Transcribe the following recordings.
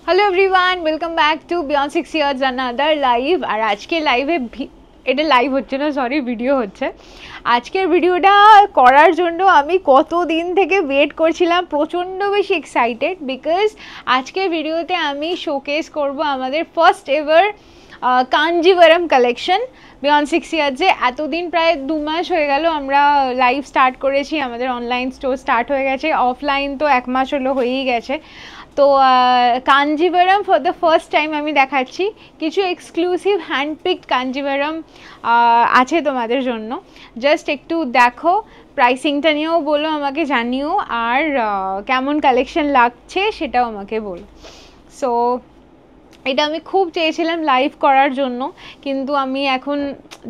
Hello everyone, welcome back to beyond 6 years another live. আর আজকে লাইভে এটা লাইভ হচ্ছে না, সরি, ভিডিও হচ্ছে। আজকের ভিডিওটা করার জন্য আমি কতদিন থেকে ওয়েট করছিলাম, প্রচণ্ড বেশি এক্সাইটেড, বিকজ আজকের ভিডিওতে আমি শোকেস করব আমাদের first ever Kanjivaram collection beyond 6 ইয়ার্সে। এতদিন প্রায় 2 মাস হয়ে গেল আমরা লাইভ স্টার্ট করেছি, আমাদের অনলাইন স্টোর স্টার্ট হয়ে গেছে, অফলাইন তো 1 মাস হলো হয়েই গেছে। তো Kanjivaram for the first time আমি দেখাচ্ছি, কিছু এক্সক্লুসিভ হ্যান্ডপিকড কাঞ্জিভারাম আছে তোমাদের জন্য। জাস্ট একটু দেখো, প্রাইসিংটা নিয়েও বলো, আমাকে জানিও, আর কেমন কালেকশন লাগছে সেটাও আমাকে বলো। সো এটা আমি খুব চেয়েছিলাম লাইভ করার জন্য, কিন্তু আমি এখন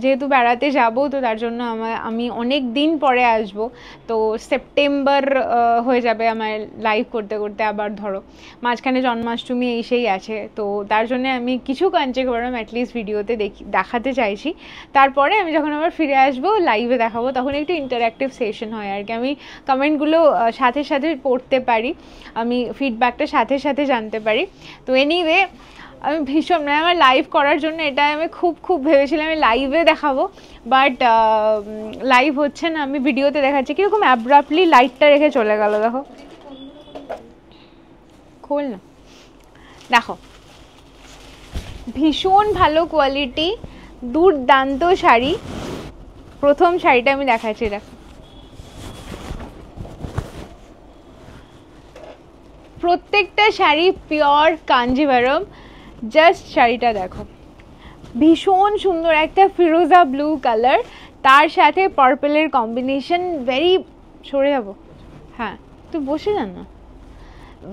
যেহেতু বেড়াতে যাব, তো তার জন্য আমি অনেক দিন পরে আসব। তো সেপ্টেম্বর হয়ে যাবে আমার লাইভ করতে করতে, আবার ধরো মাঝখানে জন্মাষ্টমী এই সেই আছে, তো তার জন্য আমি কিছু কাঞ্জিভারাম অ্যাটলিস্ট ভিডিওতে দেখাতে চাইছি। তারপরে আমি যখন আবার ফিরে আসবো লাইভে দেখাবো, তখন একটু ইন্টারঅ্যাক্টিভ সেশন হয় আর কি, আমি কমেন্টগুলো সাথে সাথে পড়তে পারি, আমি ফিডব্যাকটা সাথে সাথে জানতে পারি। তো এনিওয়ে, আমি ভীষণ, মানে আমার লাইভ করার জন্য এটা আমি খুব ভেবেছিলাম আমি লাইভে দেখাবো, বাট লাইভ হচ্ছে না, আমি ভিডিওতে দেখাচ্ছি। কীরকম অ্যাব্রাপ্টলি লাইটটা রেখে চলে গেল, দেখো, খোল না, দেখো, ভীষণ ভালো কোয়ালিটি, দুর্দান্ত শাড়ি। প্রথম শাড়িটা আমি দেখাচ্ছি, দেখো, প্রত্যেকটা শাড়ি পিওর কাঞ্জিভারাম। জাস্ট শাড়িটা দেখো, ভীষণ সুন্দর একটা ফিরোজা ব্লু কালার, তার সাথে পার্পলের কম্বিনেশন, ভেরি, সরে যাবো, হ্যাঁ তুই বসে যান না,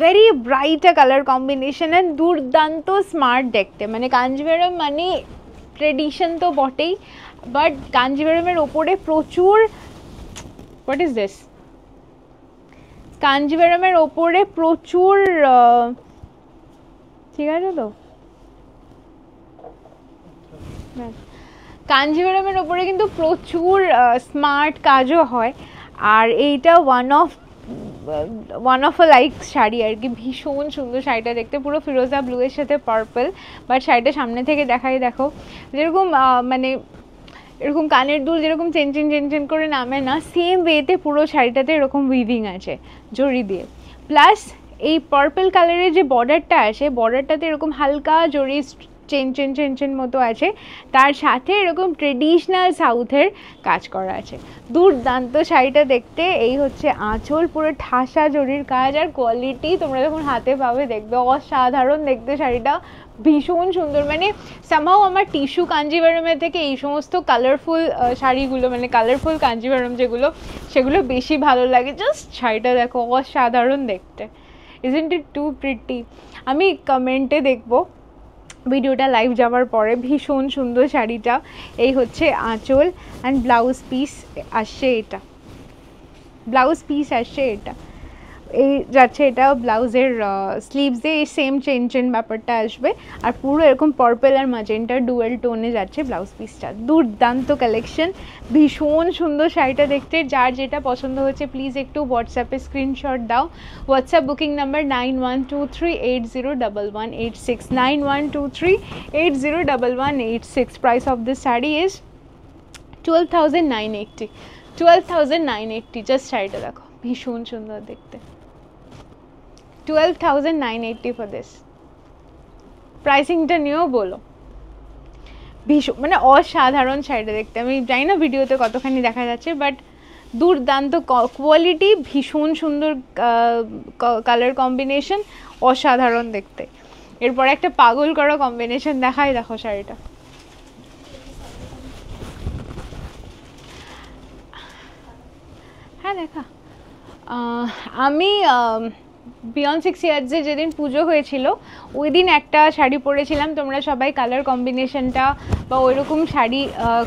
very bright colour combination and দুর্দান্ত স্মার্ট দেখতে। মানে কাঞ্জিভারাম মানে ট্রেডিশন তো বটেই, বাট কাঞ্জিভারামের ওপরে প্রচুর, হোয়াট ইজ দিস, কাঞ্জিভারামের ওপরে প্রচুর, ঠিক আছে তো, কাঞ্জিভারামের ওপরে কিন্তু প্রচুর স্মার্ট কাজও হয়। আর এইটা one of a like sari আর কি, ভীষণ সুন্দর শাড়িটা দেখতে, পুরো ফিরোজা ব্লু এর সাথে পার্পল। বাট শাড়িটা সামনে থেকে দেখাই, দেখো, যেরকম মানে এরকম কানের দুল যেরকম চেন করে নামে না, সেম ওয়েতে পুরো শাড়িটাতে এরকম উইভিং আছে জড়ি দিয়ে। প্লাস এই পার্পল কালারের যে বর্ডারটা আছে, বর্ডারটাতে এরকম হালকা জড়ি চেন মতো আছে, তার সাথে এরকম ট্রেডিশনাল সাউথের কাজ করা আছে। দুর্দান্ত শাড়িটা দেখতে। এই হচ্ছে আঁচল, পুরো ঠাসা জরির কাজ, আর কোয়ালিটি তোমরা যখন হাতে পাবে দেখবে অসাধারণ দেখতে শাড়িটা, ভীষণ সুন্দর। মানে সামহাও আমার টিস্যু কাঞ্জিভারামের থেকে এই সমস্ত কালারফুল শাড়িগুলো, মানে কালারফুল কাঞ্জিভারাম যেগুলো, সেগুলো বেশি ভালো লাগে। জাস্ট শাড়িটা দেখো, অসাধারণ দেখতে, ইজন্ট ইট টু প্রিটি। আমি কমেন্টে দেখবো ভিডিওটা লাইভ যাওয়ার পরে, ভীষণ সুন্দর শাড়িটা। এই হচ্ছে আঁচল, অ্যান্ড ব্লাউজ পিস আসছে এটা, ব্লাউজ পিস আসছে এটা, এই যাচ্ছে এটা ব্লাউজের স্লিভসে এই সেম চেন ব্যাপারটা আসবে, আর পুরো এরকম পার্পল আর ম্যাজেন্টার ডুয়েল টোনে যাচ্ছে ব্লাউজ পিসটা। দুর্দান্ত কালেকশন, ভীষণ সুন্দর শাড়িটা দেখতে। যার যেটা পছন্দ হচ্ছে প্লিজ একটু হোয়াটসঅ্যাপে স্ক্রিনশট দাও। WhatsApp booking number 9123801186, 9123801186। Price of this sari is 12,980, 12,980। Just শাড়িটা দেখো, ভীষণ সুন্দর দেখতে, 12,980 ফর দিস। প্রাইসিংটা নিয়েও বলো, ভীষণ মানে অসাধারণ শাড়িটা দেখতে। আমি জানি না ভিডিওতে কতখানি দেখা যাচ্ছে, বাট দুর্দান্ত কোয়ালিটি, ভীষণ সুন্দর কালার কম্বিনেশন, অসাধারণ দেখতে। এরপর একটা পাগল করা কম্বিনেশন দেখাই, দেখো শাড়িটা, হ্যাঁ দেখা। আমি বিয়ন্ড 6 ইয়ার্সে যেদিন পুজো হয়েছিল ওই দিন একটা শাড়ি পরেছিলাম, তোমরা সবাই কালার কম্বিনেশনটা বা ওইরকম শাড়ি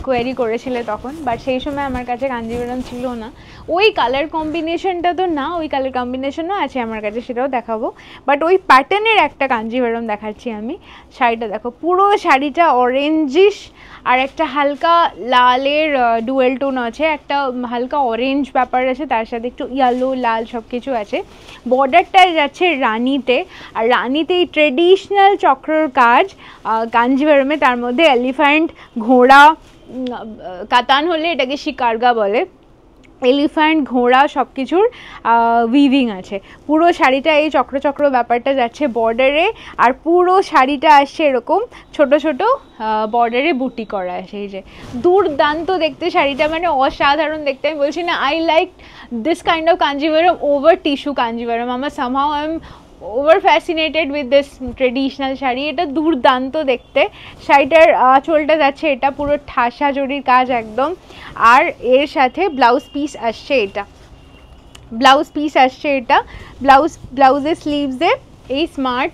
কোয়ারি করেছিলে তখন, বাট সেই সময় আমার কাছে কাঞ্জিভারাম ছিল না। ওই কালার কম্বিনেশনটা তো না, ওই কালার কম্বিনেশনও আছে আমার কাছে, সেটাও দেখাবো, বাট ওই প্যাটার্নের একটা কাঞ্জিভারাম দেখাচ্ছি আমি। শাড়িটা দেখো, পুরো শাড়িটা অরেঞ্জিশ, আর একটা হালকা লালের ডুয়েল টোন আছে, একটা হালকা অরেঞ্জ ব্যাপার আছে, তার সাথে একটু ইয়েলো লাল সব কিছু আছে। বর্ডারটা এবার যাচ্ছে রানীতে, আর রানীতে এই ট্রেডিশনাল চক্রর কাজ কাঞ্জিভারমে, তার মধ্যে এলিফ্যান্ট, ঘোড়া, কাতান হলে এটাকে শিকারগা বলে, এলিফ্যান্ট, ঘোড়া সব কিছুর উইভিং আছে। পুরো শাড়িটা এই চক্র চক্র ব্যাপারটা যাচ্ছে বর্ডারে, আর পুরো শাড়িটা আসছে এরকম ছোট ছোট বর্ডারে বুটি করা আছে। এই যে দুর্দান্ত দেখতে শাড়িটা, মানে অসাধারণ দেখতে। আমি বলছি না, I like this kind of Kanjivaram over tissue Kanjivaram. আমার somehow I am over fascinated with this traditional sari. এটা দুর্দান্ত দেখতে। শাড়িটার আঁচলটা যাচ্ছে এটা পুরো ঠাসা জরির কাজ একদম, আর এর সাথে ব্লাউজ পিস আসছে এটা, ব্লাউজ পিস আসছে এটা। ব্লাউজের স্লিভসে এই স্মার্ট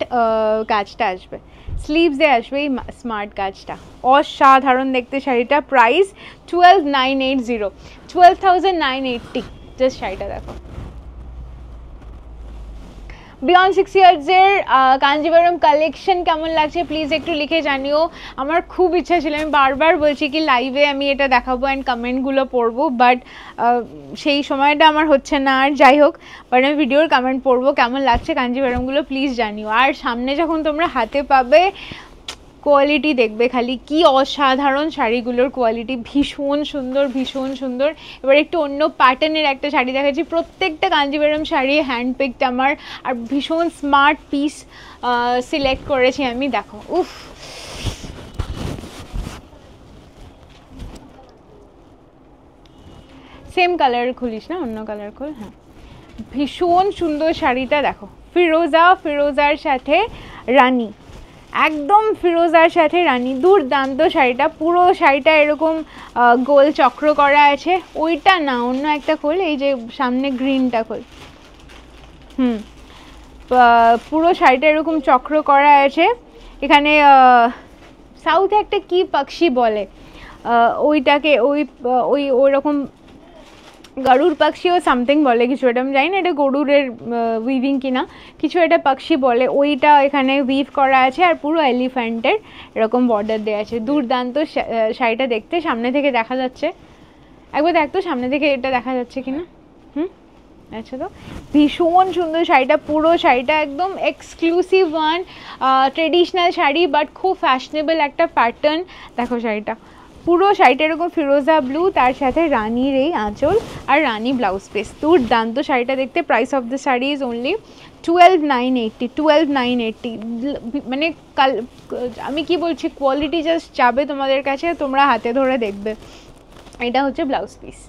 কাজটা আসবে, স্লিভসে আসবে এই স্মার্ট কাজটা। অসাধারণ দেখতে শাড়িটা। Price 12,980, 12,980 just. শাড়িটা দেখো। বিয়ন্ড 6 ইয়ার্সের কাঞ্জিভারম কালেকশন কেমন লাগছে প্লিজ একটু লিখে জানিও। আমার খুব ইচ্ছা ছিল, আমি বারবার বলছি কি লাইভে আমি এটা দেখাবো অ্যান্ড কমেন্টগুলো পড়বো, বাট সেই সময়টা আমার হচ্ছে না। আর যাই হোক, বাট আমি ভিডিওর কমেন্ট পড়বো কেমন লাগছে কাঞ্জিভারমগুলো প্লিজ জানিও। আর সামনে যখন তোমরা হাতে পাবে, কোয়ালিটি দেখবে খালি, কি অসাধারণ শাড়িগুলোর কোয়ালিটি, ভীষণ সুন্দর ভীষণ সুন্দর। এবার একটু অন্য প্যাটার্নের একটা শাড়ি দেখাচ্ছি। প্রত্যেকটা কাঞ্জিভারম শাড়ি হ্যান্ডপিকড আমার, আর ভীষণ স্মার্ট পিস সিলেক্ট করেছি আমি। দেখো, উফ, সেম কালার খুলিস না, অন্য কালার খোল। হ্যাঁ, ভীষণ সুন্দর শাড়িটা দেখো। ফিরোজার সাথে রানী, একদম ফিরোজার সাথে রানী, দুর্দান্ত শাড়িটা। পুরো শাড়িটা এরকম গোল চক্র করা আছে। ওইটা না, অন্য একটা খোল, এই যে সামনে গ্রিনটা খোল। পুরো শাড়িটা এরকম চক্র করা আছে। এখানে সাউথে একটা কি পাখি বলে, ওইটাকে ওই ওইরকম গরুর পাখি ও সামথিং বলে কিছু, এটা আমি জানি না এটা গরুরের উইভিং কিনা, কিছু একটা পাখি বলে, ওইটা এখানে উইভ করা আছে। আর পুরো এলিফ্যান্টের এরকম বর্ডার দেওয়া আছে। দুর্দান্ত শাড়িটা দেখতে। সামনে থেকে দেখা যাচ্ছে, একবার দেখ তো সামনে থেকে এটা দেখা যাচ্ছে কিনা। আচ্ছা, তো ভীষণ সুন্দর শাড়িটা। পুরো শাড়িটা একদম exclusive one traditional sari, but খুব ফ্যাশনেবল একটা প্যাটার্ন। দেখো শাড়িটা, পুরো শাড়িটা এরকম ফিরোজা ব্লু, তার সাথে রানীর এই আঁচল আর রানী ব্লাউজ পিস। দুর্দান্ত শাড়িটা দেখতে। Price of the sari is only 12,980, 12,980। মানে আমি কি বলছি, কোয়ালিটি জাস্ট যাবে তোমাদের কাছে, তোমরা হাতে ধরে দেখবে। এটা হচ্ছে blouse piece,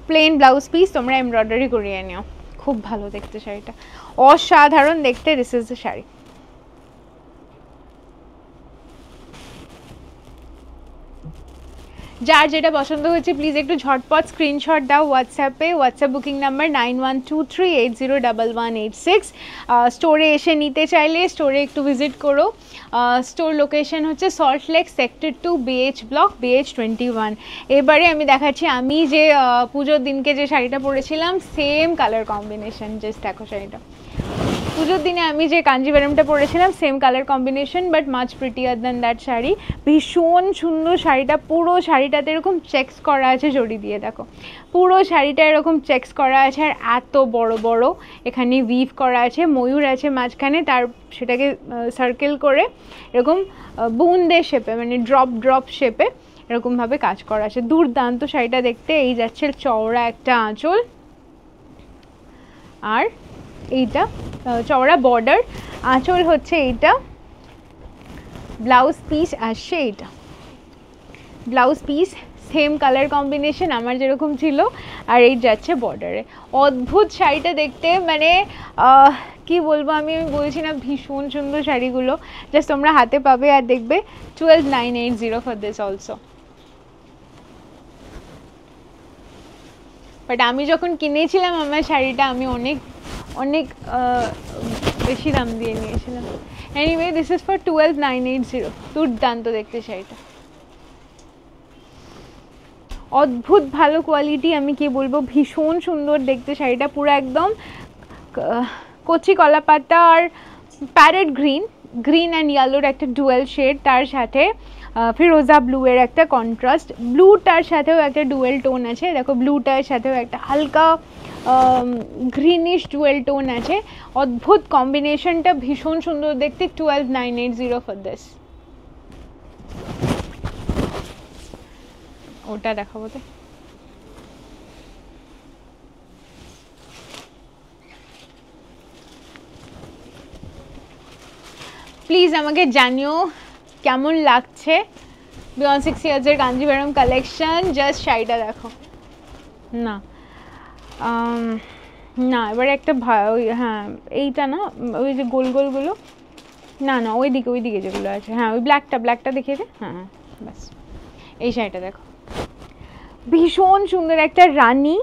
plain blouse piece, তোমরা এমব্রয়ডারি করিয়ে নিও। খুব ভালো দেখতে শাড়িটা, অসাধারণ দেখতে। This is the sari. যার যেটা পছন্দ হয়েছে প্লিজ একটু ঝটপট স্ক্রিনশট দাও হোয়াটসঅ্যাপে। WhatsApp booking number 9123801186। স্টোরে এসে নিতে চাইলে স্টোরে একটু ভিজিট করো। স্টোর লোকেশন হচ্ছে Salt Lake sector 2, BH block, BH 21। এবারে আমি দেখাচ্ছি আমি যে পুজোর দিনকে যে শাড়িটা পরেছিলাম, সেম কালার কম্বিনেশন। জাস্ট দেখো শাড়িটা, পুজোর দিনে আমি যে কাঞ্জিভারমটা পরেছিলাম same colour combination, but much প্রিটিয়ার than that sari. ভীষণ সুন্দর শাড়িটা। পুরো শাড়িটাতে এরকম চেকস করা আছে জড়ি দিয়ে। দেখো, পুরো শাড়িটা এরকম চেকস করা আছে, আর এত বড় বড় এখানে উইভ করা আছে, ময়ূর আছে মাঝখানে, তার সেটাকে সার্কেল করে এরকম বুনদের শেপে, মানে ড্রপ শেপে এরকমভাবে কাজ করা আছে। দুর্দান্ত শাড়িটা দেখতে। এই যাচ্ছে চওড়া একটা আঁচল, আর এইটা চওড়া বর্ডার, আঁচল হচ্ছে এইটা, ব্লাউজ পিস আসছে এইটা, blouse piece same colour combination আমার যেরকম ছিল, আর এই যাচ্ছে বর্ডারে। অদ্ভুত শাড়িটা দেখতে, মানে কি বলবো, আমি বলছি না, ভীষণ সুন্দর শাড়িগুলো। জাস্ট তোমরা হাতে পাবে আর দেখবে। 12,980 ফর দিস অলসো। বাট আমি যখন কিনেছিলাম আমার শাড়িটা, আমি অনেক অনেক বেশি দাম দিয়ে নিয়েছিলাম। Anyway, this is for 12,980। দুর্দান্ত দেখতে শাড়িটা, অদ্ভুত ভালো কোয়ালিটি। আমি কি বলবো, ভীষণ সুন্দর দেখতে শাড়িটা। পুরো একদম কচি কলাপাতা আর প্যারেট গ্রিন অ্যান্ড ইয়েলোর একটা ডুয়েল শেড, তার সাথে ফিরোজা ব্লুয়ের একটা কন্ট্রাস্ট। ব্লুটার সাথেও একটা ডুয়েল টোন আছে। দেখো, ব্লুটার সাথেও একটা হালকা গ্রিনিশ ডুয়েল টোন আছে, অদ্ভুত কম্বিনেশনটা, ভীষণ সুন্দর দেখতে। 12980 ফর দিস। ওটা দেখাবো তো, প্লিজ আমাকে জানিও কেমন লাগছে বিয়ন্ড 6 ইয়ার্সের কাঞ্জিভারম কালেকশন। জাস্ট শাড়িটা দেখো না, না এবারে একটা ওই হ্যাঁ এইটা না, ওই যে গোল গোলগুলো, না না ওইদিকে যেগুলো আছে, হ্যাঁ ওই ব্ল্যাকটা দেখিয়ে দে, হ্যাঁ ব্যাস এই শাড়িটা দেখো, ভীষণ সুন্দর একটা রানী।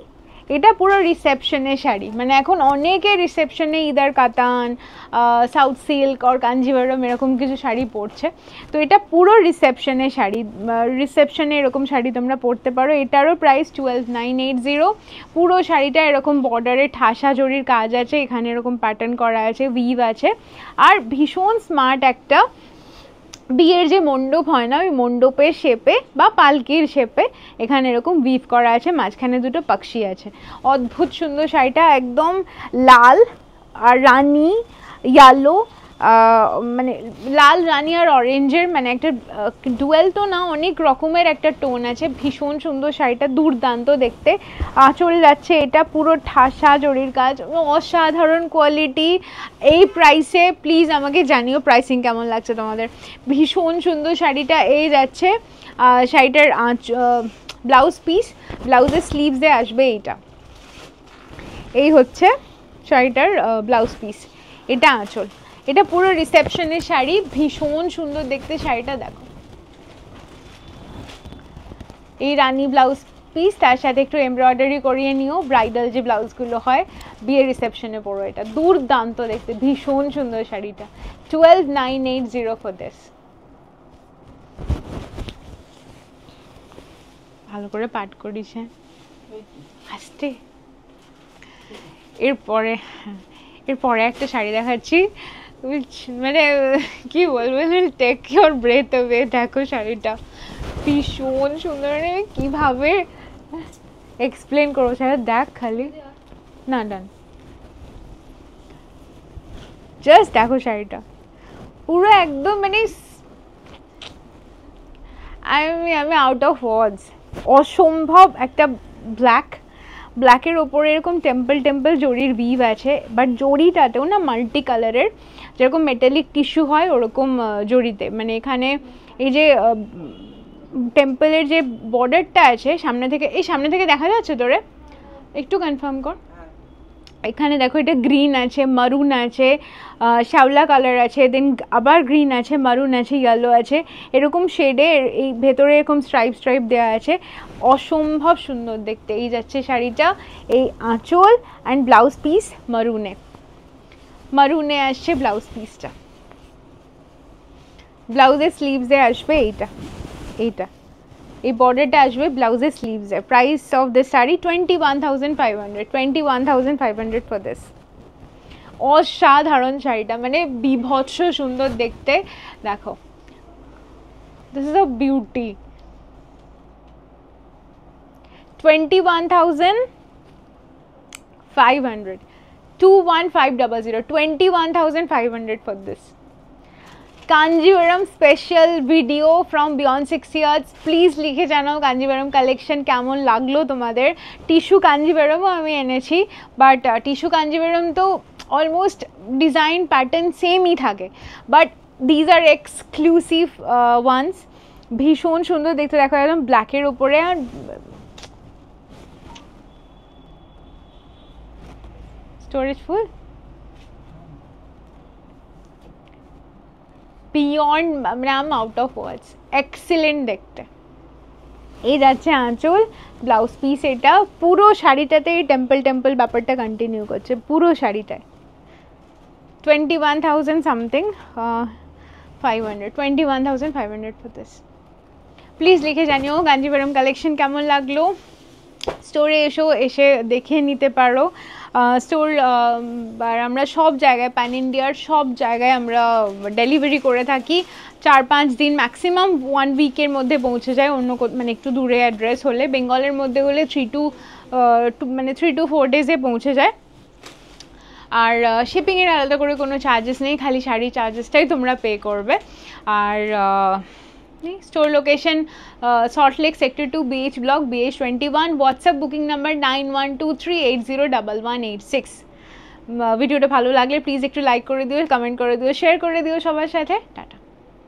এটা পুরো রিসেপশনের শাড়ি, মানে এখন অনেকে রিসেপশনে ইদার কাতান, সাউথ সিল্ক আর কাঞ্জিভারম এরকম কিছু শাড়ি পরছে, তো এটা পুরো রিসেপশনের শাড়ি। রিসেপশনে এরকম শাড়ি তোমরা পরতে পারো। এটারও প্রাইস 12980। পুরো শাড়িটা এরকম বর্ডারে ঠাসা জরির কাজ আছে, এখানে এরকম প্যাটার্ন করা আছে, উইভ আছে, আর ভীষণ স্মার্ট একটা বিয়ের যে মণ্ডপ হয় না, ওই মণ্ডপের শেপে বা পালকির শেপে এখানে এরকম উইভ করা আছে, মাঝখানে দুটো পাখি আছে। অদ্ভুত সুন্দর শাড়িটা, একদম লাল আর রানী, ইয়েলো, মানে লাল রানী আর অরেঞ্জের মানে একটা ডুয়েল তো না, অনেক রকমের একটা টোন আছে। ভীষণ সুন্দর শাড়িটা, দুর্দান্ত দেখতে। আঁচল যাচ্ছে এটা পুরো ঠাসা জরির কাজ, অসাধারণ কোয়ালিটি। এই প্রাইসে প্লিজ আমাকে জানিও প্রাইসিং কেমন লাগছে তোমাদের। ভীষণ সুন্দর শাড়িটা। এই যাচ্ছে শাড়িটার ব্লাউজ পিস, ব্লাউজের স্লিভসে আসবে এইটা, এই হচ্ছে শাড়িটার ব্লাউজ পিস, এটা আঁচল। এটা পুরো রিসেপশনের শাড়ি, ভীষণ সুন্দর দেখতে শাড়িটা দেখো। এই রানী ব্লাউজ পিস, তার সাথে একটু এমব্রয়ডারি করিয়ে নিও, ব্রাইডাল যে ব্লাউজগুলো হয় বিয়ের রিসেপশনে পরো, এটা দুর্দান্ত দেখতে, ভীষণ সুন্দর শাড়িটা। 12980 ফর দিস। ভালো করে পাঠ করিস, হ্যাঁ আস্তে। এরপরে একটা শাড়ি দেখাচ্ছি, মানে কি বলবো, টেক ইওর ব্রেথ অ্যাওয়ে। দেখো শাড়িটা ভীষণ সুন্দর, মানে কিভাবে এক্সপ্লেন করবো শাড়িটা, দেখ খালি, না ডান, জাস্ট দেখো শাড়িটা পুরো একদম, মানে আমি আউট অফ ওয়ার্ডস। অসম্ভব একটা ব্ল্যাকের ওপরে এরকম টেম্পল জরির উইভ আছে, বাট জরিটাতেও না মাল্টি কালারের, যেরকম মেটালিক টিস্যু হয় ওরকম জরিতে, মানে এখানে এই যে টেম্পলের যে বর্ডারটা আছে সামনে থেকে দেখা যাচ্ছে তোরে, একটু কনফার্ম কর। এখানে দেখো এটা গ্রিন আছে, মারুন আছে, শ্যাওলা কালার আছে, দেন আবার গ্রিন আছে, মারুন আছে, ইয়েলো আছে, এরকম শেডে এই ভেতরে এরকম স্ট্রাইপ দেওয়া আছে, অসম্ভব সুন্দর দেখতে। এই যাচ্ছে শাড়িটা, এই আঁচল অ্যান্ড ব্লাউজ পিস মারুনে আসছে ব্লাউজ পিসটা, ব্লাউজের স্লিভসে আসবে এইটা এই বর্ডারটা আসবে ব্লাউজের স্লিভসে। Price of this sari 21,500 for this. অসাধারণ শাড়িটা, মানে বিভৎস সুন্দর দেখতে, দেখো this is a beauty. 21,500, 21500, 21,500 for this Kanjivaram special video from beyond 6 years. Please লিখে জানাও কাঞ্জিভারম কালেকশন কেমন লাগলো তোমাদের। টিস্যু কাঞ্জিভারমও আমি এনেছি, বাট টিস্যু কাঞ্জিভারম তো অলমোস্ট ডিজাইন প্যাটার্ন সেমই থাকে, but these are exclusive ones. ভীষণ সুন্দর দেখতে, দেখো একদম ব্ল্যাকের ওপরে, আর স্টোরেজ ফুল বিয়ন্ড, মানে I am out of words, excellent দেখতে। এই যাচ্ছে আঁচল, ব্লাউজ পিস, এটা পুরো শাড়িটাতে এই টেম্পল ব্যাপারটা কন্টিনিউ করছে পুরো শাড়িটায়। 21,000 সামথিং 500, 21,500 ফর দিস। প্লিজ লিখে জানিও কাঞ্জিভারম কালেকশন কেমন লাগলো। স্টোরে এসে দেখে নিতে পারো। স্টোর আর আমরা সব জায়গায়, প্যান ইন্ডিয়ার সব জায়গায় আমরা ডেলিভারি করে থাকি। 4-5 দিন ম্যাক্সিমাম 1 উইকের মধ্যে পৌঁছে যায়। অন্য মানে একটু দূরে অ্যাড্রেস হলে, বেঙ্গলের মধ্যে হলে 3 to মানে 3 to 4 ডেজে পৌঁছে যায়। আর শিপিংয়ের আলাদা করে কোনো চার্জেস নেই, খালি শাড়ি চার্জেসটাই তোমরা পে করবে। আর store location Salt Lake sector 2 BH block BH21, WhatsApp booking number 9123801186। ভিডিওটা ভালো লাগলে প্লিজ একটু লাইক করে দিও, কমেন্ট করে দিও, শেয়ার করে দিও সবার সাথে। টাটা।